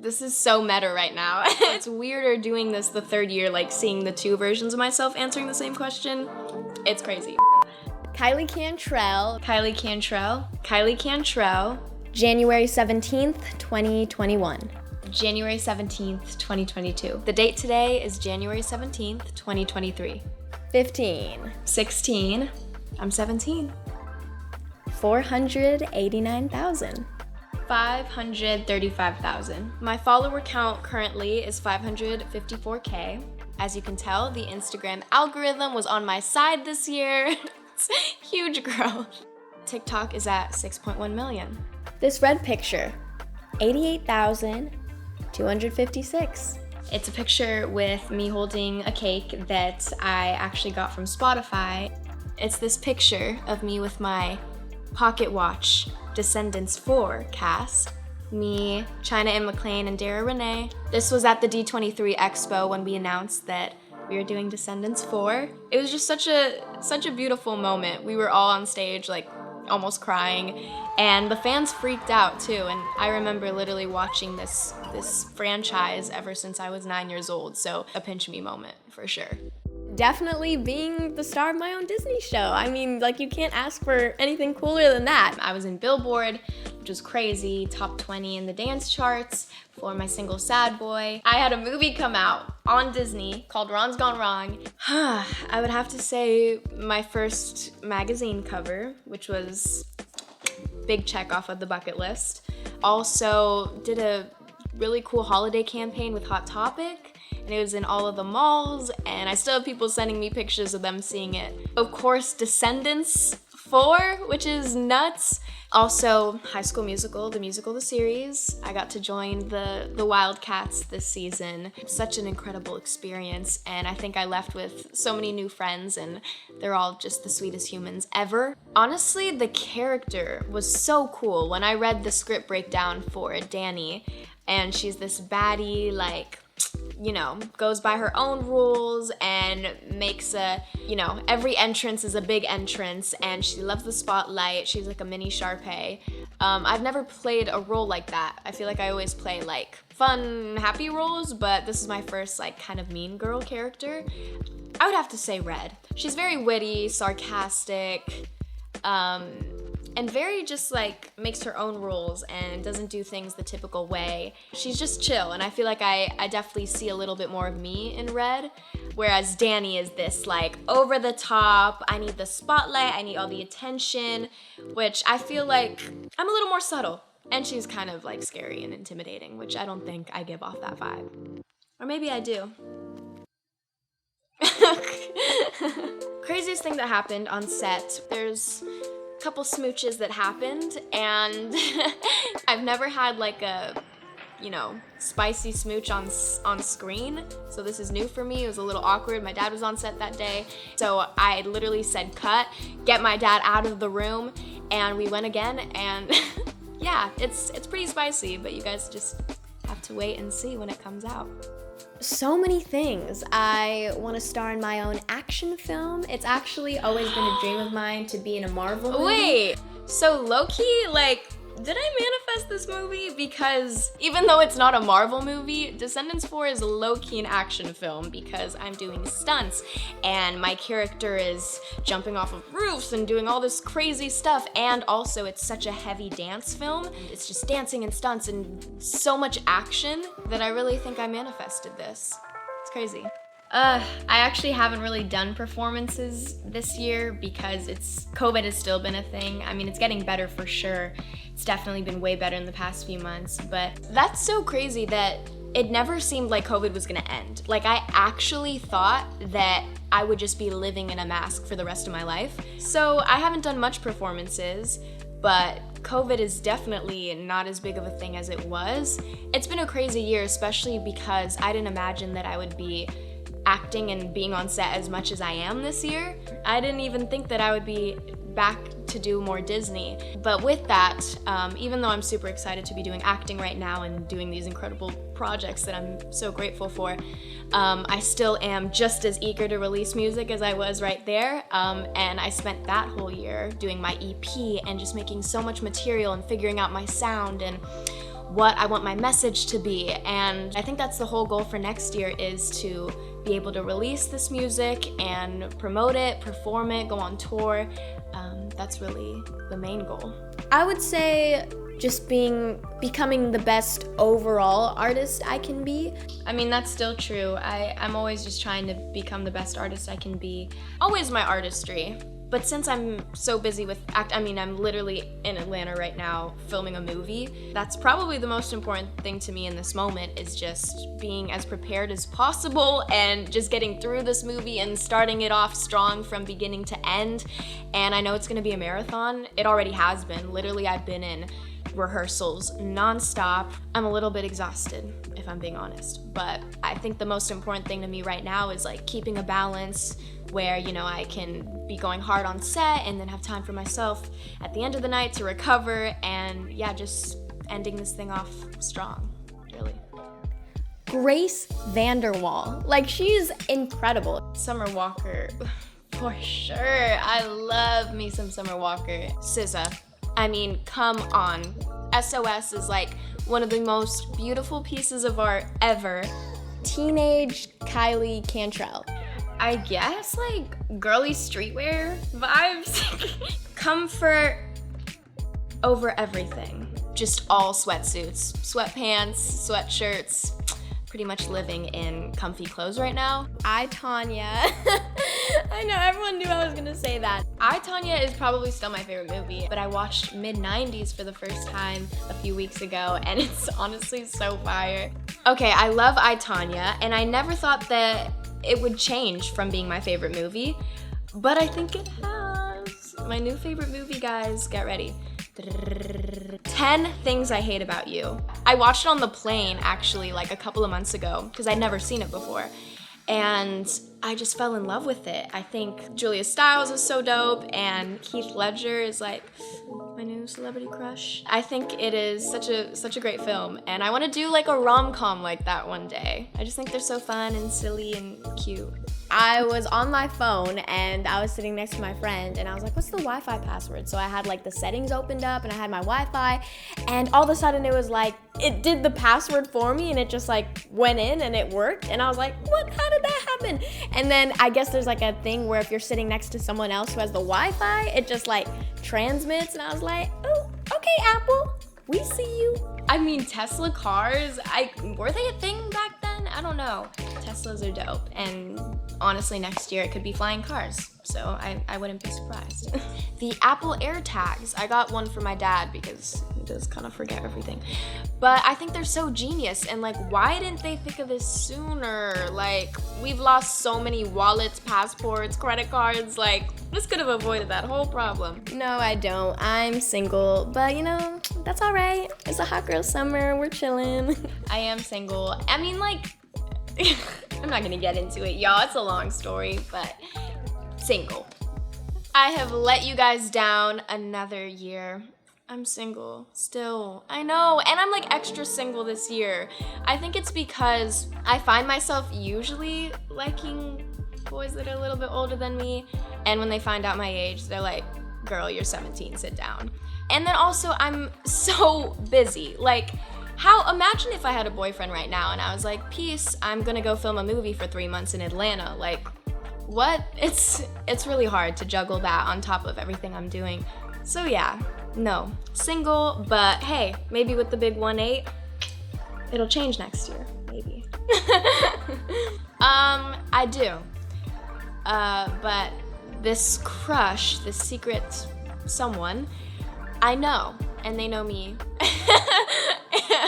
This is so meta right now. It's weirder doing this the third year, like seeing the two versions of myself answering the same question. It's crazy. Kylie Cantrall. Kylie Cantrall. Kylie Cantrall. January 17th, 2021. January 17th, 2022. The date today is January 17th, 2023. 15. 16. I'm 17. 489,000. 535,000. My follower count currently is 554K. As you can tell, the Instagram algorithm was on my side this year. It's huge growth. TikTok is at 6.1 million. This red picture, 88,256. It's a picture with me holding a cake that I actually got from Spotify. It's this picture of me with my pocket watch, Descendants 4 cast. Me, China and McLean, and Dara Renee. This was at the D23 Expo when we announced that we were doing Descendants 4. It was just such a beautiful moment. We were all on stage, like, almost crying, and the fans freaked out too. And I remember literally watching this franchise ever since I was 9 years old, so a pinch me moment for sure. Definitely being the star of my own Disney show. I mean, like, you can't ask for anything cooler than that. I was in Billboard, which was crazy, top 20 in the dance charts for my single Sad Boy. I had a movie come out on Disney called Ron's Gone Wrong. I would have to say my first magazine cover, which was big check off of the bucket list. Also did a really cool holiday campaign with Hot Topic. And it was in all of the malls, and I still have people sending me pictures of them seeing it. Of course, Descendants 4, which is nuts. Also, High School Musical, the series. I got to join the Wildcats this season. Such an incredible experience, and I think I left with so many new friends, and they're all just the sweetest humans ever. Honestly, the character was so cool. When I read the script breakdown for Danny, and she's this baddie, like, goes by her own rules and makes every entrance is a big entrance, and she loves the spotlight. She's like a mini Sharpay. I've never played a role like that. I feel like I always play like fun, happy roles, but this is my first like kind of mean girl character. I would have to say Red. She's very witty, sarcastic, and very just like makes her own rules and doesn't do things the typical way. She's just chill, and I feel like I definitely see a little bit more of me in Red, whereas Danny is this like over the top, I need the spotlight, I need all the attention, which I feel like I'm a little more subtle. And she's kind of like scary and intimidating, which I don't think I give off that vibe. Or maybe I do. Craziest thing that happened on set, there's couple smooches that happened, and I've never had like a spicy smooch on screen, so this is new for me. It was a little awkward. My dad was on set that day, so I literally said cut, get my dad out of the room, and we went again, and yeah, it's pretty spicy, but you guys just have to wait and see when it comes out. So many things. I want to star in my own action film. It's actually always been a dream of mine to be in a Marvel movie. Wait, so low-key, like, did I manifest this movie? Because even though it's not a Marvel movie, Descendants 4 is low-key an action film because I'm doing stunts and my character is jumping off of roofs and doing all this crazy stuff, and also it's such a heavy dance film. It's just dancing and stunts and so much action that I really think I manifested this. It's crazy. I actually haven't really done performances this year because COVID has still been a thing. I mean, it's getting better for sure. It's definitely been way better in the past few months, but that's so crazy that it never seemed like COVID was gonna end. Like, I actually thought that I would just be living in a mask for the rest of my life. So I haven't done much performances, but COVID is definitely not as big of a thing as it was. It's been a crazy year, especially because I didn't imagine that I would be acting and being on set as much as I am this year. I didn't even think that I would be back to do more Disney. But with that, even though I'm super excited to be doing acting right now and doing these incredible projects that I'm so grateful for, I still am just as eager to release music as I was right there. And I spent that whole year doing my EP and just making so much material and figuring out my sound and what I want my message to be. And I think that's the whole goal for next year, is to be able to release this music and promote it, perform it, go on tour. That's really the main goal. I would say just becoming the best overall artist I can be. I mean, that's still true. I'm always just trying to become the best artist I can be. Always my artistry. But since I'm so busy with I'm literally in Atlanta right now filming a movie. That's probably the most important thing to me in this moment, is just being as prepared as possible and just getting through this movie and starting it off strong from beginning to end. And I know it's gonna be a marathon. It already has been. Literally, I've been in rehearsals nonstop. I'm a little bit exhausted, if I'm being honest. But I think the most important thing to me right now is like keeping a balance where, you know, I can be going hard on set and then have time for myself at the end of the night to recover, and yeah, just ending this thing off strong, really. Grace Vanderwall. Like, she's incredible. Summer Walker, for sure. I love me some Summer Walker. SZA. I mean, come on. SOS is like one of the most beautiful pieces of art ever. Teenage Kylie Cantrall. I guess like girly streetwear vibes. Comfort over everything. Just all sweatsuits, sweatpants, sweatshirts. Pretty much living in comfy clothes right now. I, Tonya. I know, everyone knew I was gonna say that. I, Tonya is probably still my favorite movie, but I watched mid-90s for the first time a few weeks ago, and it's honestly so fire. Okay, I love I, Tonya, and I never thought that it would change from being my favorite movie, but I think it has. My new favorite movie, guys, get ready. 10 Things I Hate About You. I watched it on the plane actually like a couple of months ago because I'd never seen it before, and I just fell in love with it. I think Julia Stiles is so dope, and Heath Ledger is like my new celebrity crush. I think it is such a great film, and I want to do like a rom-com like that one day. I just think they're so fun and silly and cute. I was on my phone and I was sitting next to my friend and I was like, what's the Wi-Fi password? So I had like the settings opened up and I had my Wi-Fi, and all of a sudden it was like, it did the password for me and it just like went in and it worked, and I was like, what? How did that happen? And then I guess there's like a thing where if you're sitting next to someone else who has the Wi-Fi, it just like transmits, and I was like, oh, okay, Apple, we see you. I mean, Tesla cars, were they a thing back then? I don't know. Teslas are dope, and honestly, next year it could be flying cars, so I wouldn't be surprised. The Apple AirTags, I got one for my dad because he does kind of forget everything. But I think they're so genius, and like, why didn't they think of this sooner? Like, we've lost so many wallets, passports, credit cards, like, this could have avoided that whole problem. No, I don't. I'm single, but you know, that's all right. It's a hot girl summer, we're chilling. I am single. I mean, like, I'm not gonna get into it, y'all. It's a long story, but single. I have let you guys down another year. I'm single still. I know, and I'm like extra single this year. I think it's because I find myself usually liking boys that are a little bit older than me, and when they find out my age, they're like, girl, you're 17, sit down. And then also, I'm so busy. Like, imagine if I had a boyfriend right now and I was like, peace, I'm gonna go film a movie for 3 months in Atlanta. Like, what? It's really hard to juggle that on top of everything I'm doing. So yeah, no, single, but hey, maybe with the big 1-8, it'll change next year, maybe. I do. But this crush, this secret someone, I know, and they know me.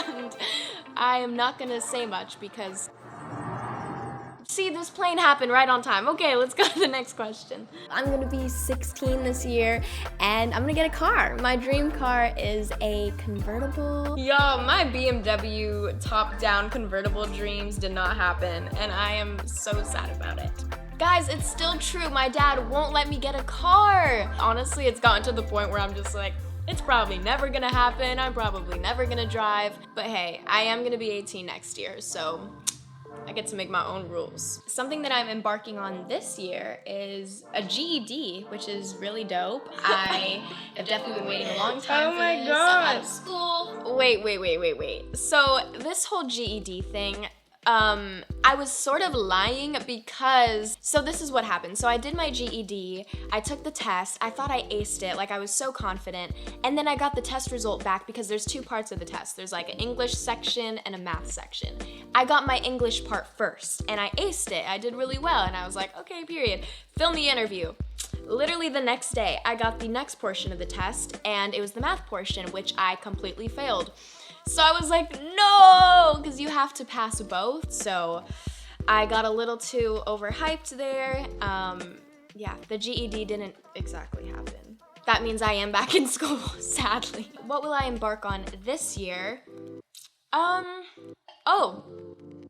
And I am not gonna say much because, see, this plane happened right on time. Okay, let's go to the next question. I'm gonna be 16 this year, and I'm gonna get a car. My dream car is a convertible. Yo, my BMW top-down convertible dreams did not happen, and I am so sad about it. Guys, it's still true. My dad won't let me get a car. Honestly, it's gotten to the point where I'm just like, it's probably never gonna happen. I'm probably never gonna drive. But hey, I am gonna be 18 next year, so I get to make my own rules. Something that I'm embarking on this year is a GED, which is really dope. I have definitely been waiting a long time for this. I'm out of school. Wait. So this whole GED thing, I was sort of lying because, so this is what happened. So I did my GED, I took the test, I thought I aced it, like I was so confident, and then I got the test result back because there's two parts of the test. There's like an English section and a math section. I got my English part first, and I aced it. I did really well, and I was like, okay, period. Film the interview. Literally the next day, I got the next portion of the test, and it was the math portion, which I completely failed. So I was like, no, because you have to pass both. So I got a little too overhyped there. Yeah, the GED didn't exactly happen. That means I am back in school, sadly. What will I embark on this year?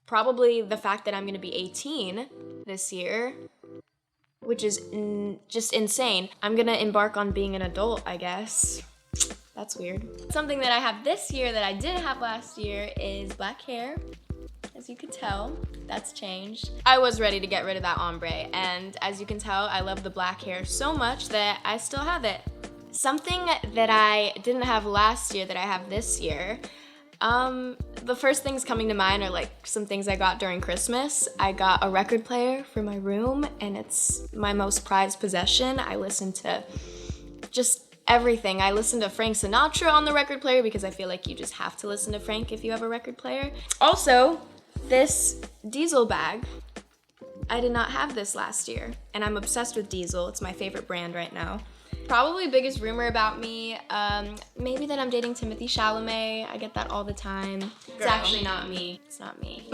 Probably the fact that I'm gonna be 18 this year, which is just insane. I'm gonna embark on being an adult, I guess. That's weird. Something that I have this year that I didn't have last year is black hair. As you can tell, that's changed. I was ready to get rid of that ombre, and as you can tell, I love the black hair so much that I still have it. Something that I didn't have last year that I have this year, the first things coming to mind are like some things I got during Christmas. I got a record player for my room, and it's my most prized possession. I listen to just everything. I listen to Frank Sinatra on the record player because I feel like you just have to listen to Frank if you have a record player. Also, this Diesel bag. I did not have this last year, and I'm obsessed with Diesel. It's my favorite brand right now. Probably biggest rumor about me, maybe that I'm dating Timothée Chalamet. I get that all the time. It's actually not me. It's not me.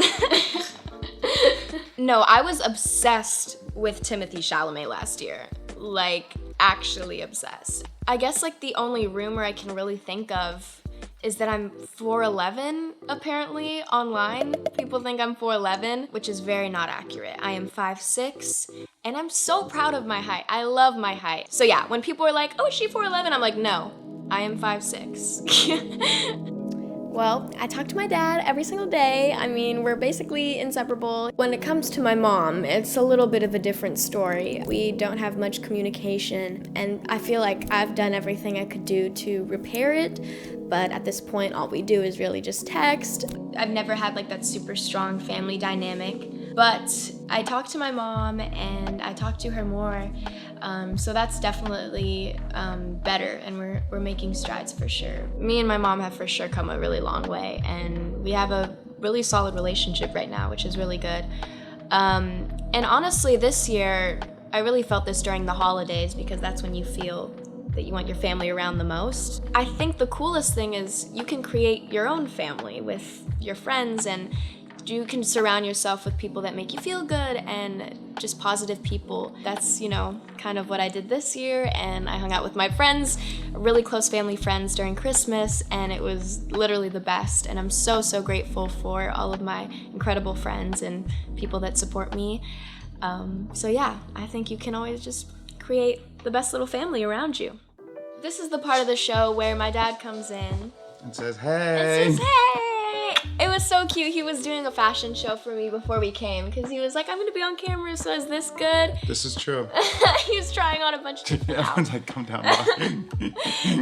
No, I was obsessed with Timothée Chalamet last year. Like, actually obsessed. I guess like the only rumor I can really think of is that I'm 4'11", apparently, online. People think I'm 4'11", which is very not accurate. I am 5'6", and I'm so proud of my height. I love my height. So yeah, when people are like, oh, is she 4'11", I'm like, no, I am 5'6". Well, I talk to my dad every single day. I mean, we're basically inseparable. When it comes to my mom, it's a little bit of a different story. We don't have much communication, and I feel like I've done everything I could do to repair it, but at this point, all we do is really just text. I've never had like that super strong family dynamic, but I talk to my mom and I talk to her more. So that's definitely better, and we're making strides for sure. Me and my mom have for sure come a really long way, and we have a really solid relationship right now, which is really good. And honestly, this year, I really felt this during the holidays because that's when you feel that you want your family around the most. I think the coolest thing is you can create your own family with your friends, and you can surround yourself with people that make you feel good and just positive people. That's, you know, kind of what I did this year, and I hung out with my friends, really close family friends during Christmas, and it was literally the best, and I'm so, so grateful for all of my incredible friends and people that support me. So yeah, I think you can always just create the best little family around you. This is the part of the show where my dad comes in and says, hey. It was so cute. He was doing a fashion show for me before we came because he was like, I'm gonna be on camera, so is this good? This is true. He was trying on a bunch of different Everyone's like, come down, Mom.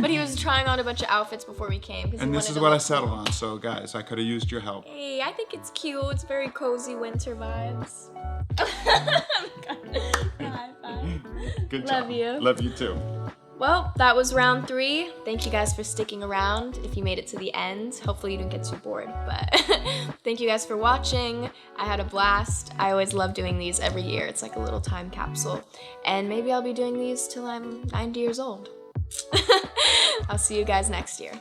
But he was trying on a bunch of outfits before we came. And this is what I settled on, so guys, I could have used your help. Hey, I think it's cute. It's very cozy winter vibes. High five. Good job. Love you. Love you too. Well, that was round 3. Thank you guys for sticking around. If you made it to the end, hopefully you didn't get too bored, but thank you guys for watching. I had a blast. I always love doing these every year. It's like a little time capsule. And maybe I'll be doing these till I'm 90 years old. I'll see you guys next year.